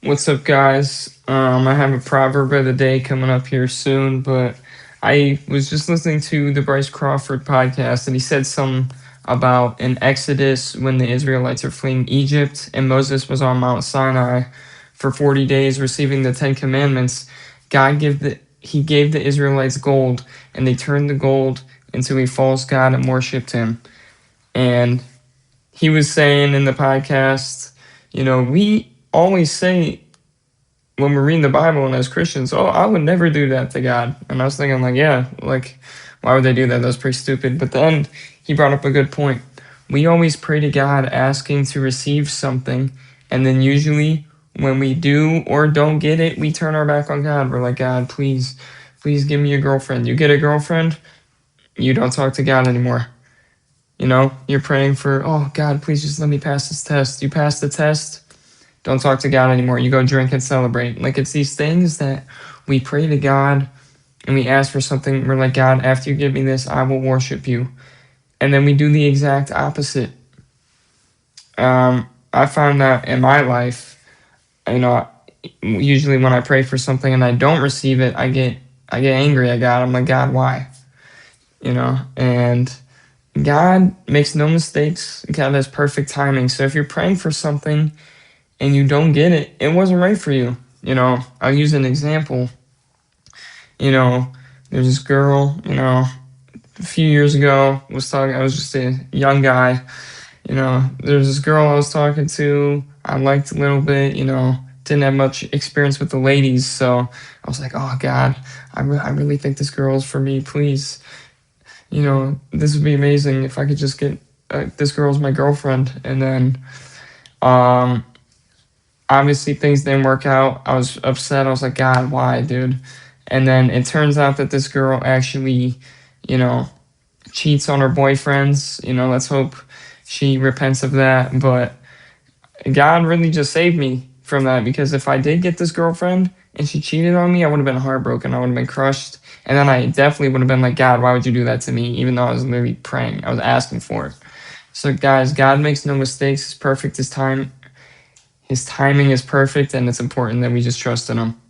What's up, guys? I have a proverb of the day coming up here soon, but I was just listening to the Bryce Crawford podcast, and he said something about in Exodus when the Israelites are fleeing Egypt, and Moses was on Mount Sinai for 40 days receiving the Ten Commandments. He gave the Israelites gold, and they turned the gold into a false god and worshipped him. And he was saying in the podcast, we always say when we're reading the Bible and as Christians, oh, I would never do that to God. And I was thinking, like, yeah, like, why would they do that? That's pretty stupid. But then he brought up a good point. We always pray to God asking to receive something. And then usually when we do or don't get it, we turn our back on God. We're like, God, please give me a girlfriend. You get a girlfriend, you don't talk to God anymore. You're praying for, oh, God, please just let me pass this test. You pass the test, don't talk to God anymore. You go drink and celebrate. Like, it's these things that we pray to God and we ask for something. We're like, God, after you give me this, I will worship you. And then we do the exact opposite. I found that in my life, usually when I pray for something and I don't receive it, I get angry at God. I'm like, God, why? And God makes no mistakes. God has perfect timing. So if you're praying for something and you don't get it, it wasn't right for you. I'll use an example. There's this girl, a few years ago, I was just a young guy. There's this girl I was talking to, I liked a little bit, didn't have much experience with the ladies. So I was like, oh, God, I really think this girl's for me, please. This would be amazing if I could just get this girl's my girlfriend. And then obviously things didn't work out. I was upset. I was like, God, why, dude? And then it turns out that this girl actually, cheats on her boyfriends. Let's hope she repents of that. But God really just saved me from that, because if I did get this girlfriend and she cheated on me, I would have been heartbroken. I would have been crushed. And then I definitely would have been like, God, why would you do that to me? Even though I was literally praying, I was asking for it. So guys, God makes no mistakes. He's perfect. His timing is perfect, and it's important that we just trust in him.